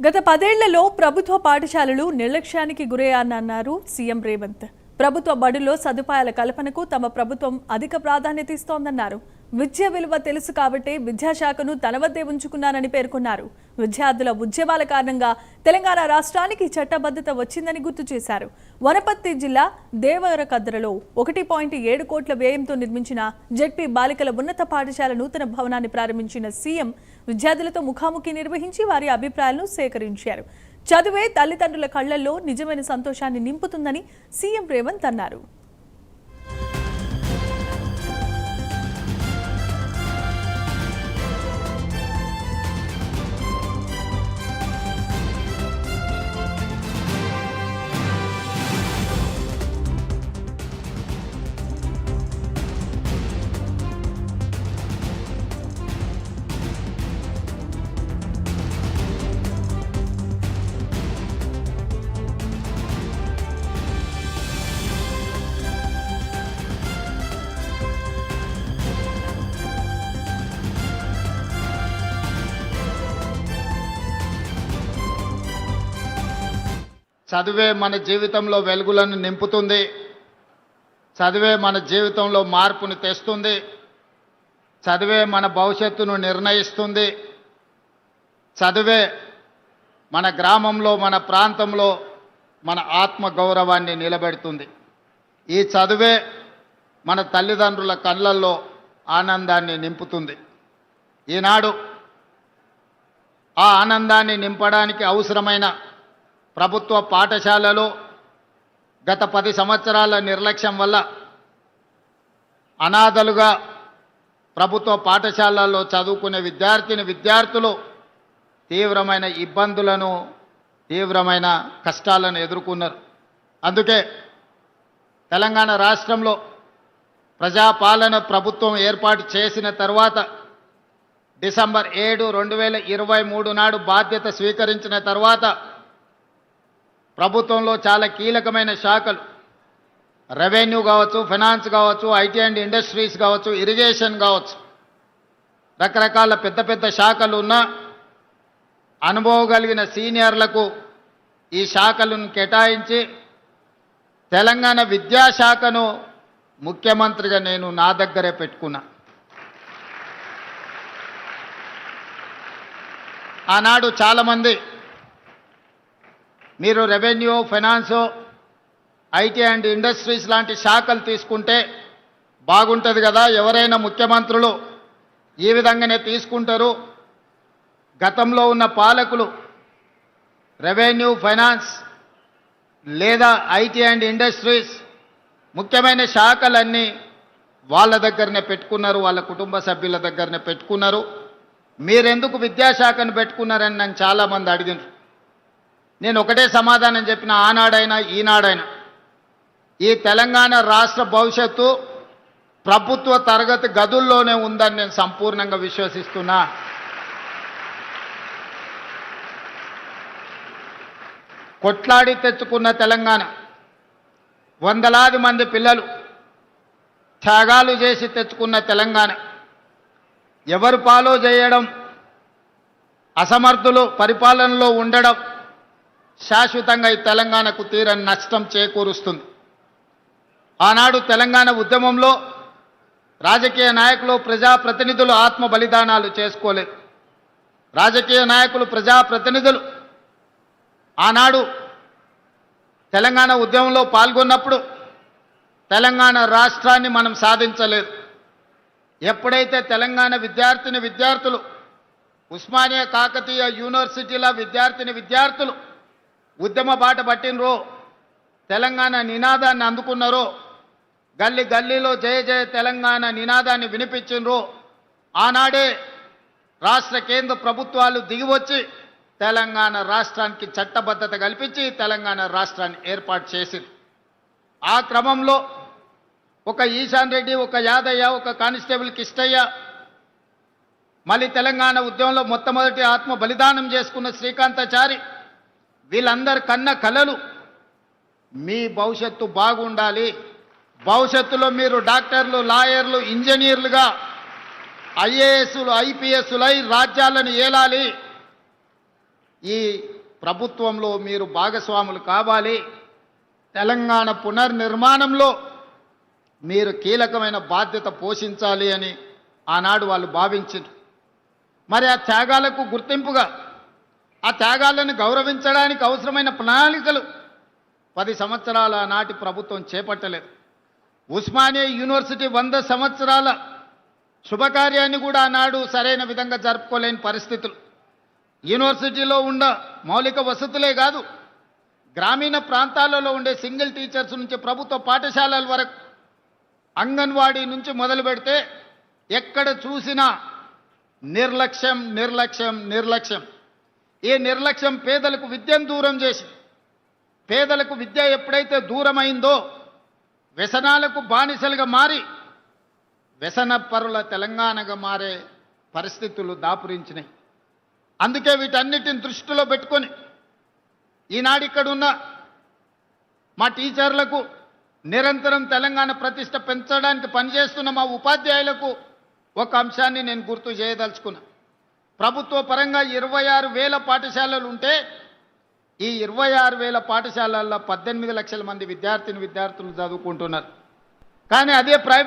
గత 10 ఏళ్లలో ప్రభుత్వ పాఠశాలలు నిర్లక్ష్యానికి గురయ్యాయన్నారు సీఎం రేవంత్. ప్రభుత్వ బడుల్లో సదుపాయాల కల్పనకు తమ ప్రభుత్వం అధిక ప్రాధాన్యత ఇస్తోందన్నారు. విద్య విలువ తెలుసు కాబట్టి విద్యాశాఖను తన వద్దే ఉంచుకున్నానని పేర్కొన్నారు. విద్యార్థుల ఉద్యమాల కారణంగా తెలంగాణ రాష్ట్రానికి చట్టబద్ధత వచ్చిందని గుర్తు చేశారు. వనపర్తి జిల్లా దేవరకద్రలో 1.7 కోట్ల వ్యయంతో నిర్మించిన జెడ్పీ బాలికల ఉన్నత పాఠశాల నూతన భవనాన్ని ప్రారంభించిన సీఎం విద్యార్థులతో ముఖాముఖి నిర్వహించి వారి అభిప్రాయాలను సేకరించారు. చదువే తల్లిదండ్రుల కళ్లల్లో నిజమైన సంతోషాన్ని నింపుతుందని సీఎం రేవంత్ అన్నారు. చదువే మన జీవితంలో వెలుగులను నింపుతుంది. చదువే మన జీవితంలో మార్పును తెస్తుంది. చదువే మన భవిష్యత్తును నిర్ణయిస్తుంది. చదువే మన గ్రామంలో, మన ప్రాంతంలో మన ఆత్మగౌరవాన్ని నిలబెడుతుంది. ఈ చదువే మన తల్లిదండ్రుల కళ్ళల్లో ఆనందాన్ని నింపుతుంది. ఈనాడు ఆ ఆనందాన్ని నింపడానికి అవసరమైన ప్రభుత్వ పాఠశాలలో గత 10 సంవత్సరాల నిర్లక్ష్యం వల్ల అనాథలుగా ప్రభుత్వ పాఠశాలల్లో చదువుకునే విద్యార్థులు తీవ్రమైన ఇబ్బందులను, తీవ్రమైన కష్టాలను ఎదుర్కొన్నారు. అందుకే తెలంగాణ రాష్ట్రంలో ప్రజాపాలన ప్రభుత్వం ఏర్పాటు చేసిన తర్వాత డిసెంబర్ 7, 2023 నాడు బాధ్యత స్వీకరించిన తర్వాత ప్రభుత్వంలో చాలా కీలకమైన శాఖలు, రెవెన్యూ కావచ్చు, ఫైనాన్స్ కావచ్చు, ఐటీ అండ్ ఇండస్ట్రీస్ కావచ్చు, ఇరిగేషన్ కావచ్చు, రకరకాల పెద్ద పెద్ద శాఖలు ఉన్న అనుభవం కలిగిన సీనియర్లకు ఈ శాఖలను కేటాయించి తెలంగాణ విద్యాశాఖను ముఖ్యమంత్రిగా నేను నా దగ్గరే పెట్టుకున్నా. ఆనాడు చాలామంది మీరు revenue, finance, IT and industries లాంటి శాఖలు తీసుకుంటే బాగుంటుంది కదా, ఎవరైనా ముఖ్యమంత్రులు ఈ విధంగానే తీసుకుంటారు. గతంలో ఉన్న పాలకులు రెవెన్యూ, ఫైనాన్స్ లేదా ఐటీ అండ్ ఇండస్ట్రీస్ ముఖ్యమైన శాఖలన్నీ వాళ్ళ దగ్గరనే పెట్టుకున్నారు, వాళ్ళ కుటుంబ సభ్యుల దగ్గరనే పెట్టుకున్నారు. మీరెందుకు విద్యాశాఖను పెట్టుకున్నారని నన్ను చాలామంది అడిగినారు. నేను ఒకటే సమాధానం చెప్పిన, ఆనాడైనా ఈనాడైనా ఈ తెలంగాణ రాష్ట్ర భవిష్యత్తు ప్రభుత్వ తరగతి గదుల్లోనే ఉందని నేను సంపూర్ణంగా విశ్వసిస్తున్నా. కొట్లాడి తెచ్చుకున్న తెలంగాణ, వందలాది మంది పిల్లలు త్యాగాలు చేసి తెచ్చుకున్న తెలంగాణ, ఎవరు ఫాలో చేయడం, అసమర్థులు పరిపాలనలో ఉండడం శాశ్వతంగా ఈ తెలంగాణకు తీరని నష్టం చేకూరుస్తుంది. ఆనాడు తెలంగాణ ఉద్యమంలో రాజకీయ నాయకులు, ప్రజాప్రతినిధులు ఆత్మ బలిదానాలు చేసుకోలేదు. రాజకీయ నాయకులు, ప్రజాప్రతినిధులు ఆనాడు తెలంగాణ ఉద్యమంలో పాల్గొన్నప్పుడు తెలంగాణ రాష్ట్రాన్ని మనం సాధించలేదు. ఎప్పుడైతే తెలంగాణ విద్యార్థులు, ఉస్మానియా కాకతీయ యూనివర్సిటీల విద్యార్థులు ఉద్యమ బాట పట్టినరో, తెలంగాణ నినాదాన్ని అందుకున్నారో, గల్లీ గల్లీలో జయ జయ తెలంగాణ నినాదాన్ని వినిపించినరో, ఆనాడే రాష్ట్ర కేంద్ర ప్రభుత్వాలు దిగివచ్చి తెలంగాణ రాష్ట్రానికి చట్టబద్ధత కల్పించి తెలంగాణ రాష్ట్రాన్ని ఏర్పాటు చేసింది. ఆ క్రమంలో ఒక ఈశాన్ రెడ్డి, ఒక యాదయ్య, ఒక కానిస్టేబుల్ కిష్టయ్య, మళ్ళీ తెలంగాణ ఉద్యమంలో మొట్టమొదటి ఆత్మ బలిదానం చేసుకున్న శ్రీకాంతాచారి, వీళ్ళందరి కన్న కలలు మీ భవిష్యత్తు బాగుండాలి, భవిష్యత్తులో మీరు డాక్టర్లు, లాయర్లు, ఇంజనీర్లుగా, ఐఏఎస్లు, ఐపీఎస్లై రాజ్యాలను ఏలాలి, ఈ ప్రభుత్వంలో మీరు భాగస్వాములు కావాలి, తెలంగాణ పునర్నిర్మాణంలో మీరు కీలకమైన బాధ్యత పోషించాలి అని ఆనాడు వాళ్ళు భావించారు. మరి ఆ త్యాగాలకు గుర్తింపుగా ఆ త్యాగాలను గౌరవించడానికి అవసరమైన ప్రణాళికలు 10 సంవత్సరాల నాటి ప్రభుత్వం చేపట్టలేదు. ఉస్మానియా యూనివర్సిటీ 100 సంవత్సరాల శుభకార్యాన్ని కూడా ఆనాడు సరైన విధంగా జరుపుకోలేని పరిస్థితులు. యూనివర్సిటీలో ఉన్న మౌలిక వసతులే కాదు, గ్రామీణ ప్రాంతాలలో ఉండే సింగిల్ టీచర్స్ నుంచి ప్రభుత్వ పాఠశాలల వరకు, అంగన్వాడీ నుంచి మొదలు పెడితే ఎక్కడ చూసినా నిర్లక్ష్యం నిర్లక్ష్యం నిర్లక్ష్యం. ఈ నిర్లక్ష్యం పేదలకు విద్యను దూరం చేసి, పేదలకు విద్య ఎప్పుడైతే దూరమైందో వ్యసనాలకు బానిసలుగా మారి వ్యసన పరుల తెలంగాణగా మారే పరిస్థితులు దాపురించినాయి. అందుకే వీటన్నిటిని దృష్టిలో పెట్టుకొని ఈనాడు ఇక్కడున్న మా టీచర్లకు, నిరంతరం తెలంగాణ ప్రతిష్ట పెంచడానికి పనిచేస్తున్న మా ఉపాధ్యాయులకు ఒక అంశాన్ని నేను గుర్తు చేయదలుచుకున్నా. ప్రభుత్వ పరంగా 26,000 పాఠశాలలు ఉంటే ఈ 26,000 పాఠశాలల్లో 18 లక్షల మంది విద్యార్థులు చదువుకుంటున్నారు. కానీ అదే ప్రైవేట్